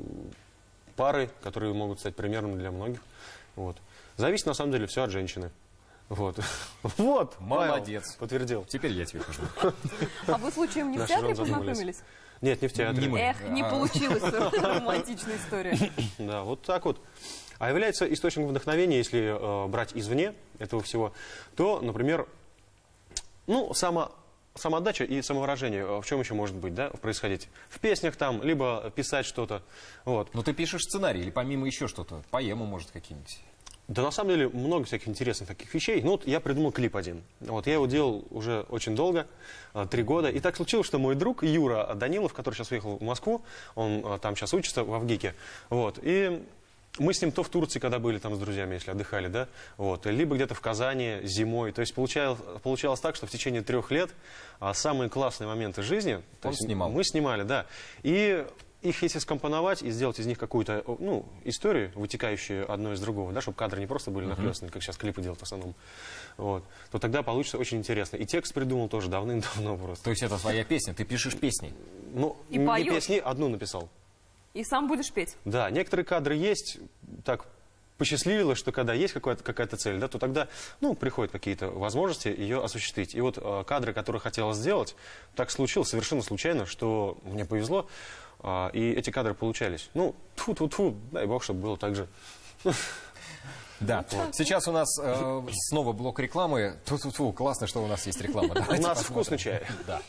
пары, которые могут стать примером для многих. Вот. Зависит, на самом деле, все от женщины. Вот. Вот. Молодец. Павел подтвердил. Теперь я тебе пожму. А вы случаем не в Наши театре жены задумались. познакомились? Нет, не в театре. Не мы. Эх, не получилась романтичная история. Да, вот так вот. А является источником вдохновения, если брать извне этого всего, то, например, ну, самоотдача и самовыражение, в чем еще может быть, да, происходить? В песнях там, либо писать что-то, вот. Ну ты пишешь сценарий или помимо еще что-то? Поэму, может, какие-нибудь? Да, на самом деле, много всяких интересных таких вещей. Ну, вот я придумал клип один. Вот, я его делал уже очень долго, 3 года. И так случилось, что мой друг Юра Данилов, который сейчас уехал в Москву, он там сейчас учится в Авгике, вот, и мы с ним то в Турции, когда были там с друзьями, если отдыхали, да, вот, либо где-то в Казани зимой. То есть получалось так, что в течение 3 лет самые классные моменты жизни то Он есть снимал. мы снимали, да. И их если скомпоновать и сделать из них какую-то, ну, историю, вытекающую одно из другого, да, чтобы кадры не просто были нахлёстаны, как сейчас клипы делают в основном, вот, то тогда получится очень интересно. И текст придумал тоже давным-давно просто. То есть это твоя песня, ты пишешь песни. Ну, И не поёшь? песни, одну написал. И сам будешь петь. Да, некоторые кадры есть, так посчастливилось, что когда есть какая-то цель, да, то тогда, ну, приходят какие-то возможности ее осуществить. И вот кадры, которые хотелось сделать, так случилось совершенно случайно, что мне повезло, и эти кадры получались. Ну, тьфу-тьфу-тьфу, дай бог, чтобы было так же. Да. Сейчас у нас снова блок рекламы. Тьфу-тьфу-тьфу, классно, что у нас есть реклама. У Давайте нас посмотрим. вкусный чай. Да.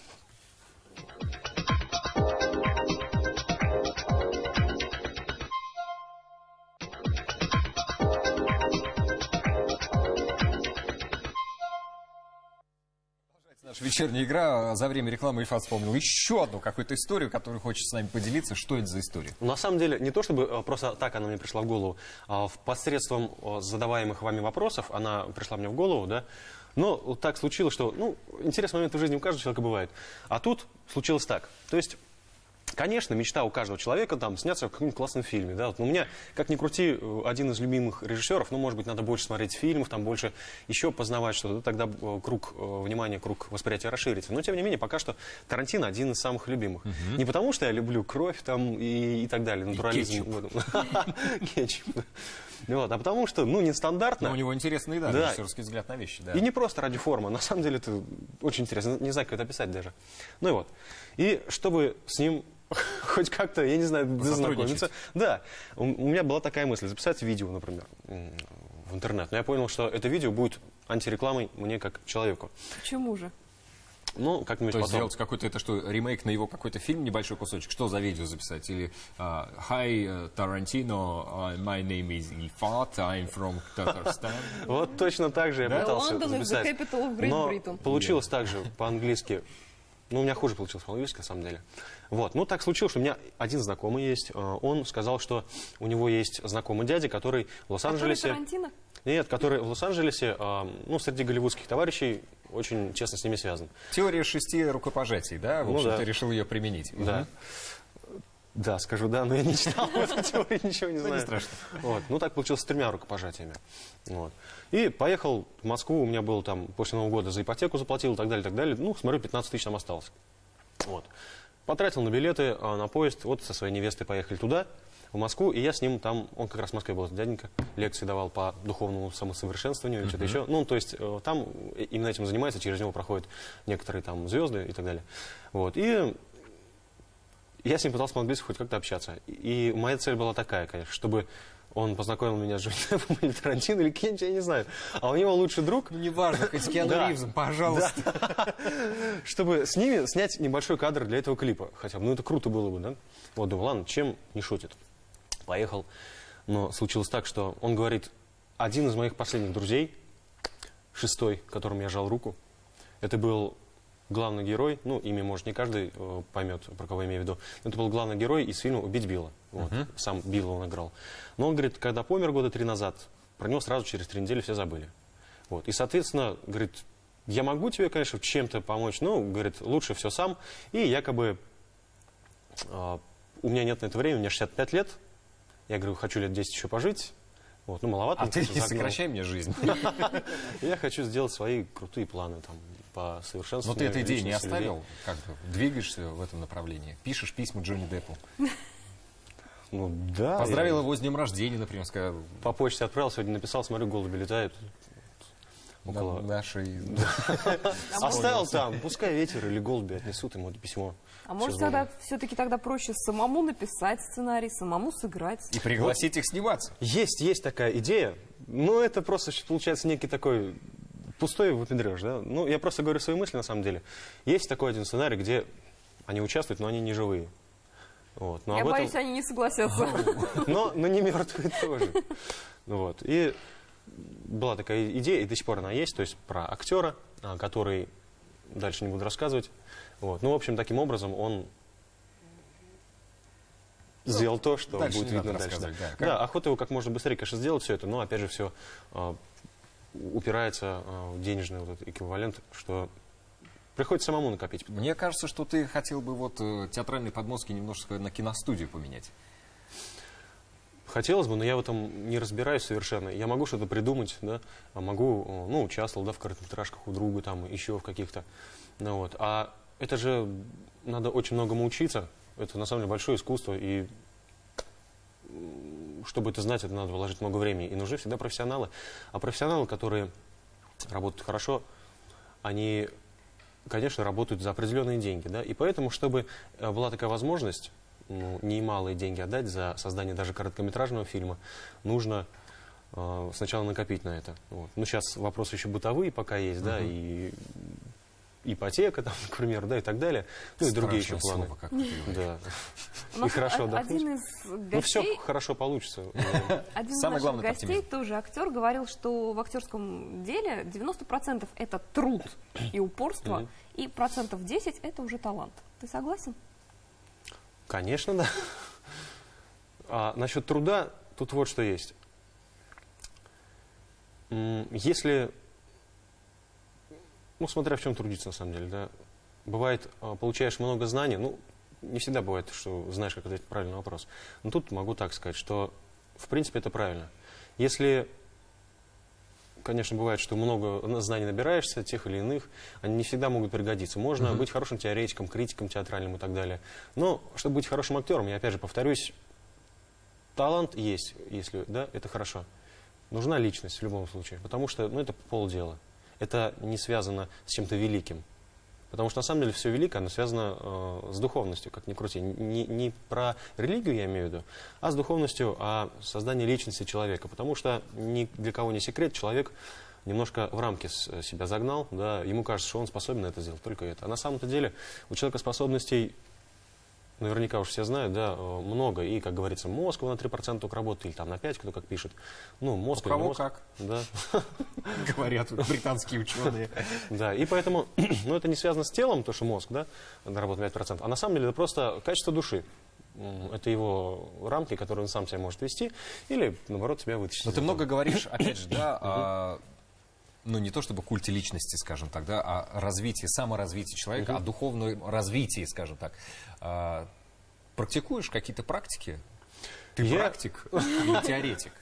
Наша вечерняя игра. За время рекламы Ильфат вспомнил еще одну какую-то историю, которую хочет с нами поделиться. Что это за история? На самом деле, не то чтобы просто так она мне пришла в голову, а посредством задаваемых вами вопросов она пришла мне в голову, да. Но вот так случилось, что, ну, интересный момент в жизни у каждого человека бывает. А тут случилось так. То есть, конечно, мечта у каждого человека там сняться в каком-нибудь классном фильме, да. Вот, но у меня, как ни крути, один из любимых режиссеров, ну, может быть, надо больше смотреть фильмов, там больше еще познавать что-то, да, тогда круг внимания, круг восприятия расширится. Но, тем не менее, пока что Тарантино один из самых любимых. Не потому, что я люблю кровь там и так далее, натурализм. Кетчуп. Вот, а потому что, ну, нестандартно. Но у него интересный, да, Да. режиссерский взгляд на вещи. Да. И не просто ради формы, на самом деле это очень интересно, не знаю, как это описать даже. Ну и вот. И чтобы с ним хоть как-то, я не знаю, познакомиться. Да, у меня была такая мысль, записать видео, например, в интернет. Но я понял, что это видео будет антирекламой мне как человеку. Почему же? Ну, как-нибудь То есть потом. сделать какой-то, это что, ремейк на его какой-то фильм, небольшой кусочек? Что за видео записать? Или Hi, Tarantino, my name is Ilfat, I'm from Tatarstan. Вот точно так же я пытался London is the записать. capital of Great Но Britain. получилось так же по-английски. Ну, у меня хуже получилось по-английски, на самом деле. Вот. Ну, так случилось, что у меня один знакомый есть. Он сказал, что у него есть знакомый дядя, который в Лос-Анджелесе... Тарантино? Нет, который в Лос-Анджелесе, ну, среди голливудских товарищей, очень честно с ними связан. Теория 6 рукопожатий, да? В Ну общем-то, да. решил ее применить. Да. Да, скажу да, но я не читал в этой теории, ничего не Ну, знаю. не страшно. Вот. Ну, так получилось с 3 рукопожатиями. Вот. И поехал в Москву, у меня был там после Нового года за ипотеку заплатил и так далее, и так далее. Ну, смотрю, 15 тысяч там осталось. Вот. Потратил на билеты, на поезд, вот со своей невестой поехали туда, в Москву, и я с ним там, он как раз в Москве был, дяденька, лекции давал по духовному самосовершенствованию, что-то еще. Ну, то есть там именно этим занимается, через него проходят некоторые там звезды и так далее. Вот. И я с ним пытался по-английски хоть как-то общаться. И моя цель была такая, конечно, чтобы он познакомил меня с Джонни Деппом или Тарантино, или кем-нибудь, я не знаю. А у него лучший друг, Ну, неважно, хоть с Киану Да. Ривзом, пожалуйста. чтобы с ними снять небольшой кадр для этого клипа. Хотя бы, ну это круто было бы, да? Вот, думаю, ладно, чем не шутит. Поехал. Но случилось так, что он говорит, один из моих последних друзей, шестой, которому я жал руку. Это был главный герой, ну, имя, может, не каждый поймет, про кого я имею в виду. Но это был главный герой из фильма «Убить Билла». Вот, сам Билла он играл. Но он, говорит, когда помер года 3 назад, про него сразу через 3 недели все забыли. Вот. И, соответственно, говорит, я могу тебе, конечно, чем-то помочь, но, говорит, лучше все сам. И якобы у меня нет на это времени, у меня 65 лет. Я говорю, хочу лет 10 еще пожить. Вот, ну, маловато. А ты не сокращай мне жизнь. Я хочу сделать свои крутые планы там, по совершенствованию. Но ты эту идею не личности людей. оставил? Как бы двигаешься в этом направлении? Пишешь письма Джонни Деппу? Ну, да. Поздравил я его с днем рождения, например, сказал. по почте отправил, сегодня написал, смотрю, голуби летают. Около... Нашей... Оставил там, пускай ветер или голуби отнесут ему это письмо. А может, Всё тогда все-таки тогда проще самому написать сценарий, самому сыграть? И пригласить их сниматься. Есть такая идея, но это просто получается некий такой пустой выпендреж, да? Ну, я просто говорю свои мысли на самом деле. Есть такой один сценарий, где они участвуют, но они не живые. Вот. Но Я об этом- боюсь, они не согласятся. но не мертвые тоже. Вот. И была такая идея, и до сих пор она есть, то есть про актера, который, дальше не буду рассказывать. Вот. Ну, в общем, таким образом он сделал то, что дальше будет не надо видно дальше. рассказывать, да. Да, охота его как можно быстрее, конечно, сделать все это, но, опять же, все упирается в денежный вот этот эквивалент, что приходится самому накопить. Мне кажется, что ты хотел бы вот театральные подмостки немножко на киностудию поменять. Хотелось бы, но я в этом не разбираюсь совершенно. Я могу что-то придумать, да, могу, ну, участвовал, да, в короткометражках у друга, там, еще в каких-то. Ну, вот. А это же надо очень многому учиться. Это, на самом деле, большое искусство, и чтобы это знать, это надо вложить много времени. И нужны всегда профессионалы. А профессионалы, которые работают хорошо, они, конечно, работают за определенные деньги, да, и поэтому, чтобы была такая возможность, ну, немалые деньги отдать за создание даже короткометражного фильма, нужно сначала накопить на это. Вот. Ну, сейчас вопросы еще бытовые пока есть, да, и ипотека, там, к примеру, да, и так далее. Ну, и другие еще Страшное планы. слово, как ты Да. У И нас хорошо отдохнуть. один из Ну, все гостей, хорошо получится. один из Самое наших главное, это гостей, оптимизм. тоже актер, говорил, что в актерском деле 90% это труд и упорство, и 10% это уже талант. Ты согласен? Конечно, да. А насчет труда, тут вот что есть. Если, ну, смотря в чем трудиться, на самом деле, да, бывает, получаешь много знаний, ну, не всегда бывает, что знаешь, как ответить правильный вопрос. Но тут могу так сказать, что, в принципе, это правильно. Если, конечно, бывает, что много знаний набираешься, тех или иных, они не всегда могут пригодиться. Можно быть хорошим теоретиком, критиком театральным и так далее. Но, чтобы быть хорошим актером, я опять же повторюсь, талант есть, если, да, это хорошо. Нужна личность в любом случае, потому что, ну, это полдела. Это не связано с чем-то великим. Потому что, на самом деле, все великое, оно связано с духовностью, как ни крути. Не про религию я имею в виду, а с духовностью, о создании личности человека. Потому что ни для кого не секрет, человек немножко в рамки себя загнал, да, ему кажется, что он способен на это сделать, только это. А на самом-то деле у человека способностей, наверняка уж все знают, да, много. И, как говорится, мозг на 3% только работает, или там на 5%, кто как пишет. Ну, мозг У или кого мозг. как. Да. Говорят британские ученые. Да, и поэтому, ну, это не связано с телом, то, что мозг, да, работает 5%, а на самом деле это просто качество души. Это его рамки, которые он сам себя может вести, или, наоборот, себя вытащить. Но ты много говоришь, опять же, да, о, ну, не то чтобы культе личности, скажем так, да, о развитии, саморазвитии человека, о духовном развитии, скажем так. Практикуешь какие-то практики? Ты Я- практик или теоретик?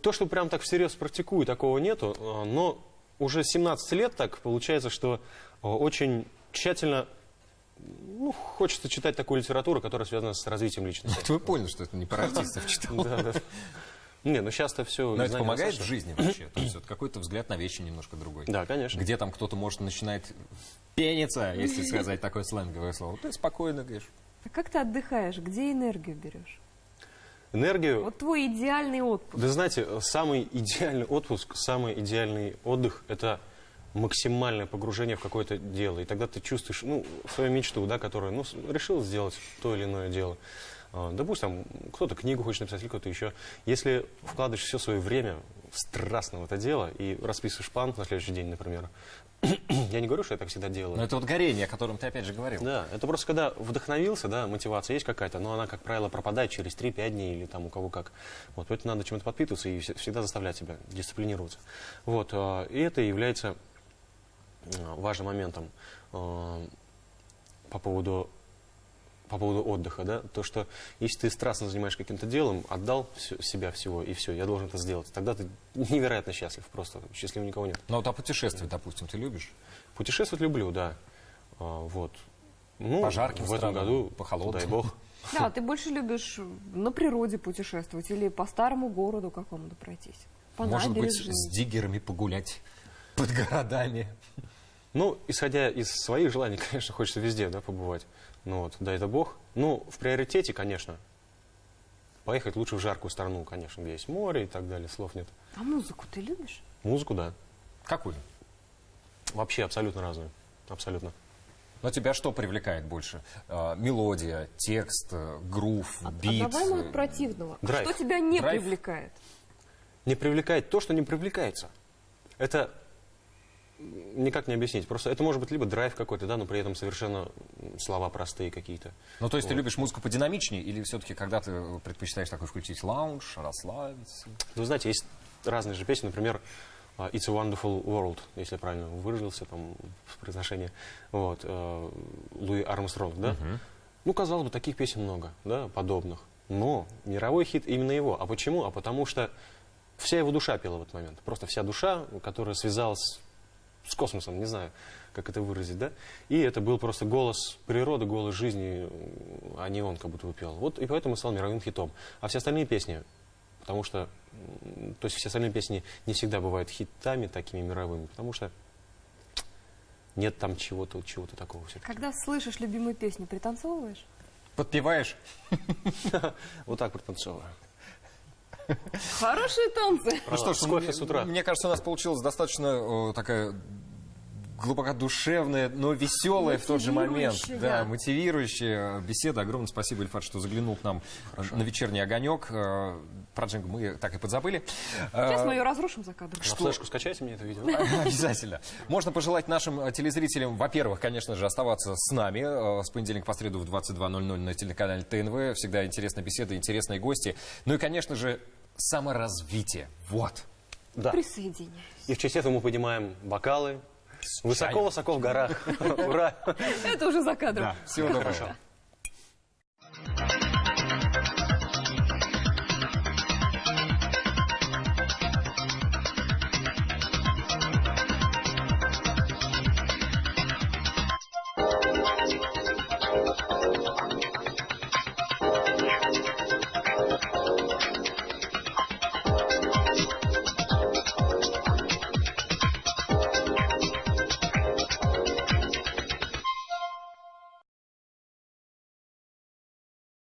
То, что прям так всерьез практикую, такого нету, но уже 17 лет так получается, что очень тщательно, ну, хочется читать такую литературу, которая связана с развитием личности. Вы поняли, что это не про артистов читал. Да, да. Не, ну сейчас-то все... Но это помогает в жизни вообще? То есть вот какой-то взгляд на вещи немножко другой. Да, конечно. Где там кто-то, может, начинает пениться, если сказать такое сленговое слово. Ты спокойно говоришь. А как ты отдыхаешь? Где энергию берешь? Энергию... Вот твой идеальный отпуск. Да знаете, самый идеальный отпуск, самый идеальный отдых – это максимальное погружение в какое-то дело. И тогда ты чувствуешь, ну, свою мечту, да, которую, ну, решил сделать то или иное дело. Да пусть там кто-то книгу хочет написать или кто-то еще. Если вкладываешь все свое время страстно в это дело и расписываешь план на следующий день, например, я не говорю, что я так всегда делаю. Но это вот горение, о котором ты опять же говорил. Да, это просто когда вдохновился, да, мотивация есть какая-то, но она, как правило, пропадает через 3-5 дней или там у кого как. Вот, поэтому надо чему-то подпитываться и всегда заставлять себя дисциплинироваться. Вот, и это является важным моментом по поводу отдыха, да, то, что если ты страстно занимаешься каким-то делом, отдал себя всего, и все, я должен это сделать, тогда ты невероятно счастлив, просто счастливого никого нет. Ну вот, а путешествовать, допустим, ты любишь? Путешествовать люблю, да. Вот. Ну, По жарким в этом странам, году, по холодным. дай бог. Да, ты больше любишь на природе путешествовать или по старому городу какому-то пройтись? По Может быть, набережной? с диггерами погулять под городами. Ну, исходя из своих желаний, конечно, хочется везде, да, побывать. Ну вот, дай это бог. Ну, в приоритете, конечно, поехать лучше в жаркую страну, конечно, где есть море и так далее, слов нет. А музыку ты любишь? Музыку, да. Какую? Вообще абсолютно разную. Абсолютно. Но тебя что привлекает больше? Мелодия, текст, грув, бит? А давай мы от противного. Драйв. Что тебя не Драйв? привлекает? Не привлекает то, что не привлекается. Это никак не объяснить. Просто это может быть либо драйв какой-то, да, но при этом совершенно слова простые какие-то. Ну, то есть ты любишь музыку подинамичнее, или все-таки когда ты предпочитаешь такой включить лаунж, расслабиться? Вы знаете, есть разные же песни, например, It's a Wonderful World, если я правильно выразился там в произношении. Вот, Луи Армстронг, да? Ну, казалось бы, таких песен много, да, подобных. Но мировой хит именно его. А почему? А потому что вся его душа пела в этот момент. Просто вся душа, которая связалась с космосом, не знаю, как это выразить, да? И это был просто голос природы, голос жизни, а не он как будто бы пел. Вот и поэтому стал мировым хитом. А все остальные песни, потому что, то есть все остальные песни не всегда бывают хитами такими мировыми, потому что нет там чего-то такого все-таки. Когда слышишь любимую песню, пританцовываешь? Подпеваешь? Вот так пританцовываю. Хорошие танцы. Ну что ж, с кофе с утра. Мне кажется, у нас получилась достаточно такая глубоко душевная, но веселая в тот же момент. Мотивирующая. Да, мотивирующая беседа. Огромное спасибо, Ильфат, что заглянул к нам на вечерний огонек. Про Дженгу мы так и подзабыли. Сейчас мы ее разрушим за кадром. На флешку скачайте мне это видео. Обязательно. Можно пожелать нашим телезрителям, во-первых, конечно же, оставаться с нами с понедельника по среду в 22:00 на телеканале ТНВ. Всегда интересные беседы, интересные гости. Ну и, конечно же, саморазвитие. Вот. Да. Присоединяюсь. И в честь этого мы поднимаем бокалы. Высоко-высоко в горах. Ура! Это уже за кадром. Всего доброго.